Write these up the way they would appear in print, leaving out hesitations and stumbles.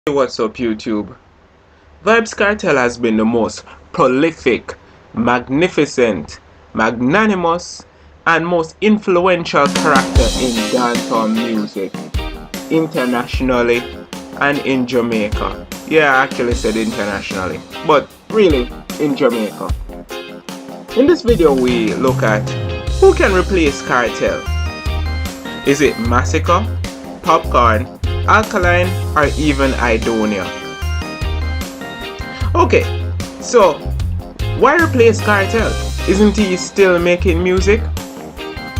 Hey, what's up, YouTube? Vybez Kartel has been the most prolific, magnificent, magnanimous, and most influential character in dancehall music, internationally and in Jamaica. Yeah, I actually said internationally, but really in Jamaica. In this video, we look at who can replace Kartel. Is it Masika, Popcaan, Alkaline, or even Aidonia? Okay, so why replace Kartel? Isn't he still making music?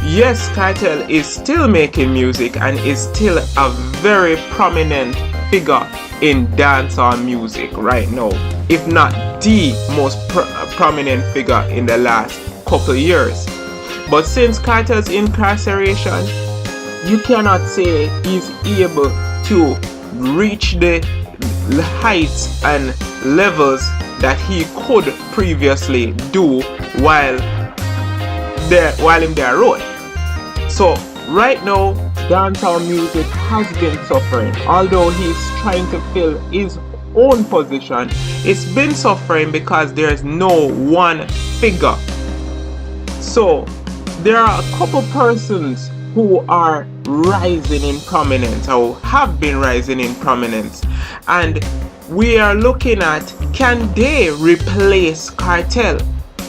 Yes, Kartel is still making music and is still a very prominent figure in dancehall music right now, if not the most prominent figure in the last couple years. But since Kartel's incarceration, you cannot say he's able to reach the heights and levels that he could previously do while in their road. So right now, dancehall music has been suffering. Although he's trying to fill his own position, it's been suffering because there's no one figure. So there are a couple persons who are rising in prominence, or have been rising in prominence, and we are looking at, can they replace Kartel?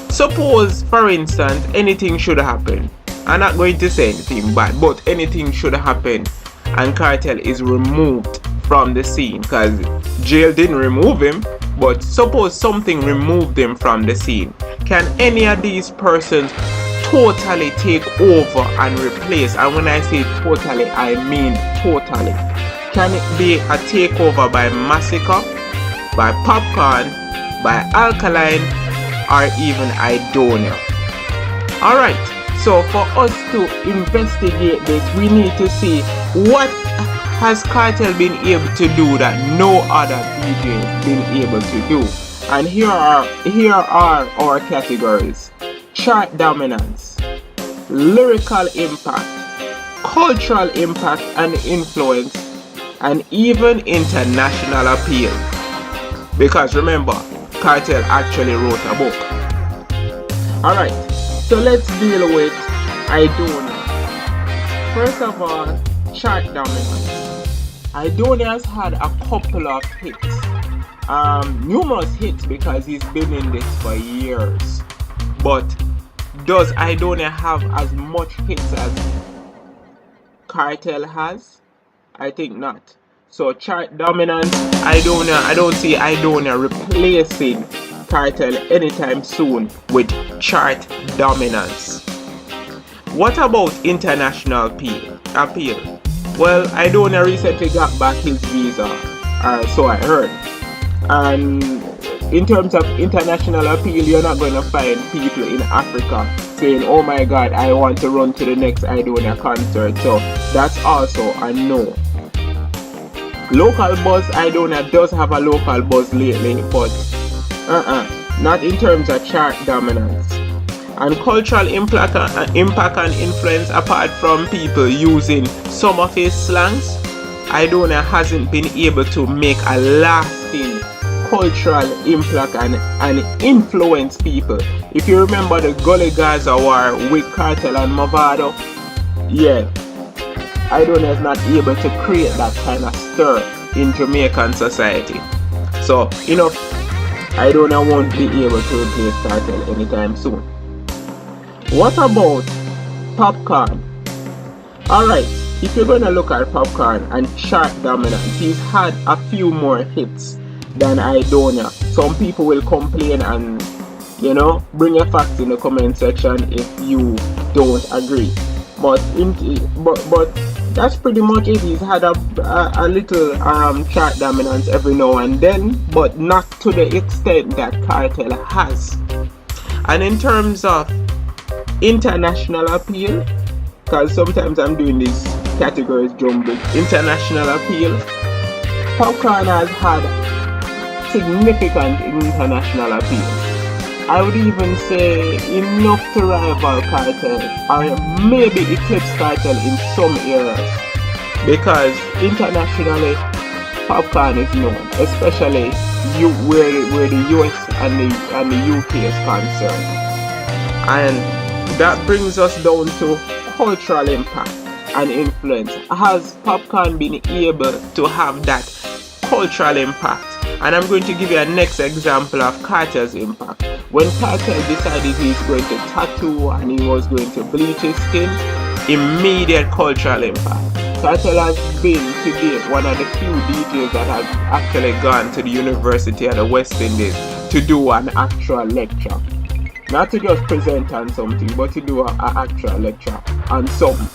Suppose, for instance, anything should happen. I'm not going to say anything bad, but anything should happen and Kartel is removed from the scene, because jail didn't remove him, but suppose something removed him from the scene. Can any of these persons totally take over and replace? And when I say totally, I mean totally. Can it be a takeover by Masika, by Popcaan, by Alkaline, or even Aidonia? Alright, so for us to investigate this, we need to see what has Kartel been able to do that no other DJ has been able to do. And here are our categories: chart dominance, lyrical impact, cultural impact and influence, and even international appeal. Because remember, Kartel actually wrote a book. Alright, so let's deal with Aidonia. First of all, chart dominance. Aidonia has had a couple of hits. Numerous hits because he's been in this for years. But does Aidonia have as much hits as Kartel has? I think not. So chart dominance, I don't see Aidonia replacing Kartel anytime soon with chart dominance. What about international appeal? Well, Aidonia recently got back his visa, so I heard. And in terms of international appeal, you're not going to find people in Africa saying, oh my god, I want to run to the next Aidonia concert. So that's also a no. Local buzz, Aidonia does have a local buzz lately, but not in terms of chart dominance. And cultural impact and influence, apart from people using some of his slangs, Aidonia hasn't been able to make a lasting cultural impact and influence people. If you remember the Gully Gaza war with Kartel and Movado, yeah, Aidonia is not able to create that kind of stir in Jamaican society. So, Aidonia won't be able to replace Kartel anytime soon. What about Popcaan? Alright, if you're going to look at Popcaan and chart dominance, he's had a few more hits than Aidonia. Some people will complain and bring your facts in the comment section if you don't agree. But that's pretty much it. He's had a little chart dominance every now and then, but not to the extent that Kartel has. And in terms of international appeal, because sometimes I'm doing these categories jumbled, international appeal, Popcaan has had significant international appeal. I would even say enough to rival Kartel, or maybe eclipse Kartel in some areas. Because internationally, Popcaan is known, especially where the US and the UK is concerned. And that brings us down to cultural impact and influence. Has Popcaan been able to have that cultural impact? And I'm going to give you a next example of Kartel's impact. When Kartel decided he's going to tattoo and he was going to bleach his skin, immediate cultural impact. Kartel has been to date one of the few DJs that has actually gone to the University of the West Indies to do an actual lecture. Not to just present on something, but to do an actual lecture on something.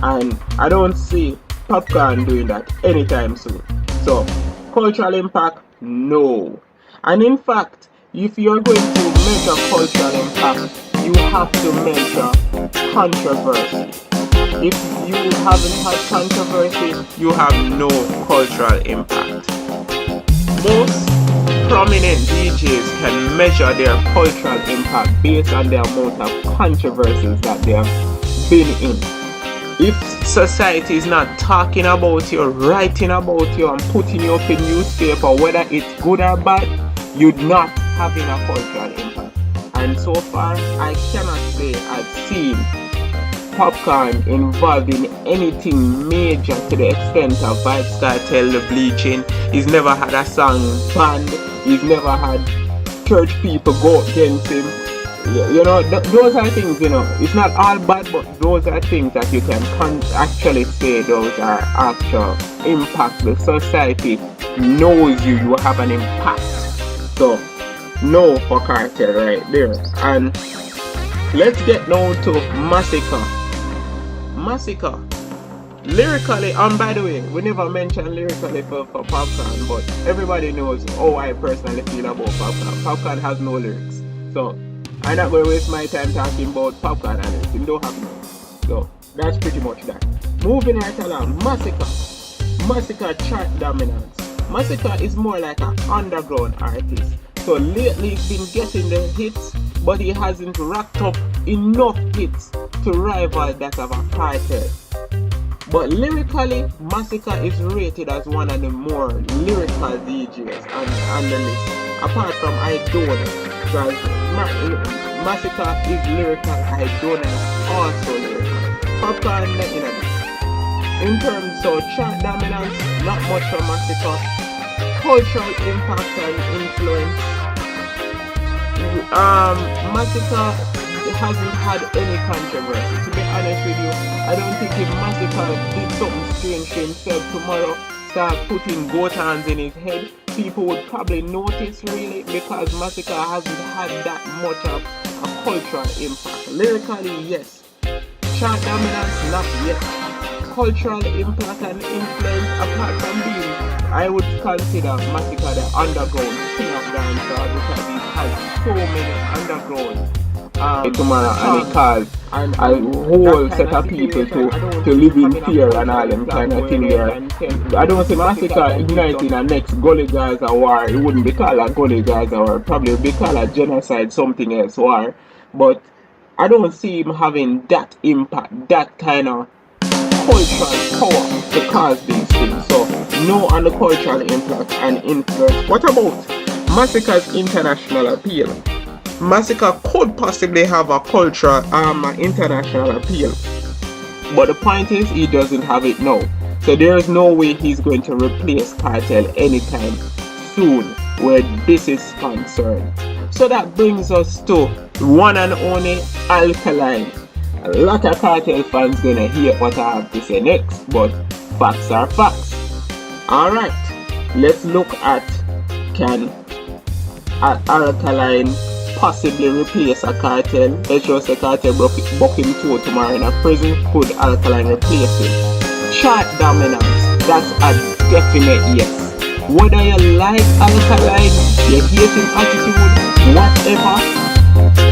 And I don't see Popcaan doing that anytime soon. So, cultural impact, no. And in fact, if you're going to measure cultural impact, you have to measure controversy. If you haven't had controversy, you have no cultural impact. Most prominent DJs can measure their cultural impact based on the amount of controversies that they have been in. If society is not talking about you, writing about you, and putting you up in newspaper, whether it's good or bad, you're not having a cultural impact. And so far, I cannot say I've seen Popcaan involved in anything major to the extent of Vybez Kartel, the bleaching. He's never had a song banned. He's never had church people go against him. You know, those are things, you know, it's not all bad, but those are things that you can actually say those are actual impacts. The society knows you have an impact. So, no for Kartel right there. And let's get down to Masika. Masika, lyrically, and by the way, we never mentioned lyrically for Popcaan, but everybody knows how I personally feel about Popcaan. Popcaan has no lyrics. So, I'm not going to waste my time talking about Popcaan and lyrics. He don't have lyrics. So, that's pretty much that. Moving right along, Masika. Masika chart dominance. Masika is more like an underground artist. So lately he's been getting the hits, but he hasn't racked up enough hits to rival that of a Kartel. But lyrically, Masika is rated as one of the more lyrical DJs on the list, apart from Aidonia. Because Masika is lyrical, Aidonia is also lyrical. Popcaan, you know, in terms of chart dominance, not much for Masika. Cultural impact and influence. Masika hasn't had any controversy. To be honest with you, I don't think if Masika did something strange to himself tomorrow, start putting goat hands in his head, people would probably notice really, because Masika hasn't had that much of a cultural impact. Lyrically, yes. Chart dominance, not yet. Cultural impact and influence, apart from being, I would consider Masika the underground king of dancehall, because he has so many underground tomorrow, and he caused a whole set of people to live in fear and all them kind of thing there. I don't say Masika igniting a next Gully Gaza war. It wouldn't be called a Gully Gaza war, probably would be called a genocide, something else war. But I don't see him having that impact, that kind of cultural power to cause these things. So no on the cultural impact and influence. What about Masika's international appeal? Masika could possibly have a cultural international appeal, but the point is he doesn't have it now. So there is no way he's going to replace Kartel anytime soon where this is concerned. So that brings us to one and only Alkaline. A lot of Kartel fans gonna hear what I have to say next, but facts are facts. Alright, let's look at can Alkaline possibly replace a Kartel. Let's just say Kartel buck him too tomorrow in a prison. Could Alkaline replace him? Chart dominance, that's a definite yes. Whether you like Alkaline, you hate his attitude, whatever,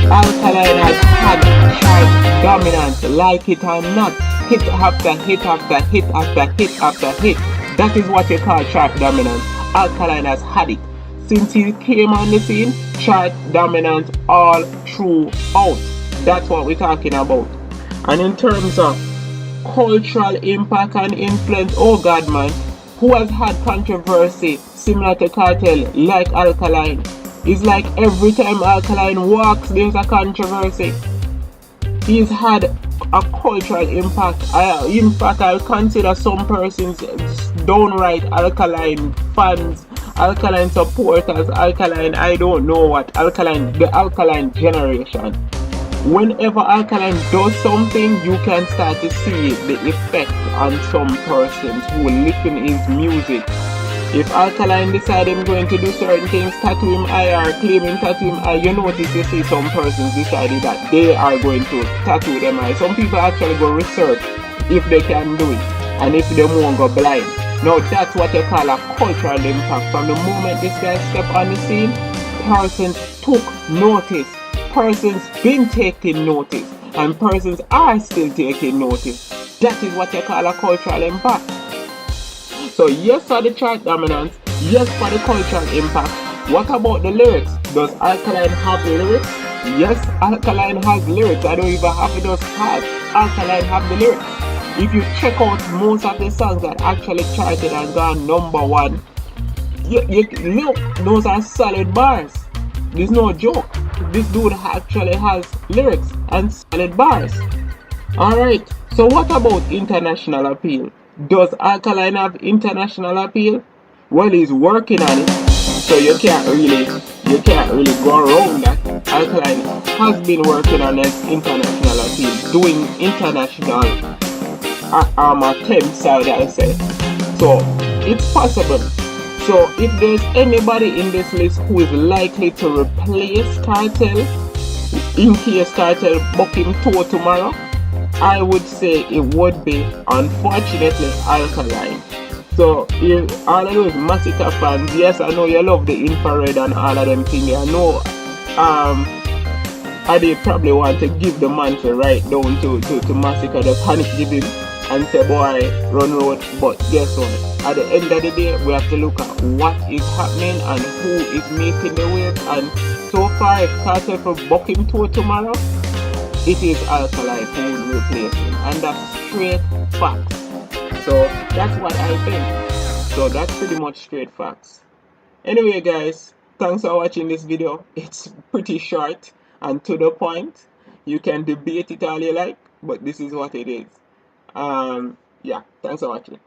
Alkaline has had chart dominance, like it or not. Hit after hit after hit after hit after hit. That is what you call chart dominance. Alkaline has had it. Since he came on the scene, chart dominance all throughout. That's what we're talking about. And in terms of cultural impact and influence, oh God man, who has had controversy similar to Kartel, like Alkaline. It's like every time Alkaline walks, there's a controversy. He's had a cultural impact. In fact, I consider some persons downright Alkaline fans, Alkaline supporters, Alkaline, I don't know what, Alkaline, the Alkaline generation. Whenever Alkaline does something, you can start to see the effect on some persons who listen his music. If Alkaline decide him going to do certain things, tattoo him eye or claim him tattoo him eye, you notice you see some persons decided that they are going to tattoo them eye. Some people actually go research if they can do it and if they won't go blind. Now that's what you call a cultural impact. From the moment this guy stepped on the scene, persons took notice. Persons been taking notice and persons are still taking notice. That is what you call a cultural impact. So yes for the chart dominance, yes for the cultural impact. What about the lyrics? Does Alkaline have lyrics? Yes, Alkaline has lyrics. I don't even have to just have. Alkaline have the lyrics. If you check out most of the songs that actually charted and gone #1, look, those are solid bars. There's no joke. This dude actually has lyrics and solid bars. Alright, so what about international appeal? Does Alkaline have international appeal? Well, he's working on it, so you can't really go around that. Alkaline has been working on his international appeal, doing international attempts, I say. So it's possible. So if there's anybody in this list who is likely to replace Kartel, in case Kartel book him tour tomorrow, I would say it would be, unfortunately, Alkaline. So all of those Masika fans, yes, I know you love the infrared and all of them things. I know they probably want to give the man to write down to Masika, the panic give him and say, boy, run road. But guess what? At the end of the day, we have to look at what is happening and who is making the waves. And so far, if Kartel for book him tour tomorrow, it is Alkaline who will replace him. And that's straight facts. So that's what I think. So that's pretty much straight facts. Anyway, guys, thanks for watching this video. It's pretty short and to the point. You can debate it all you like, but this is what it is. Yeah, thanks for watching.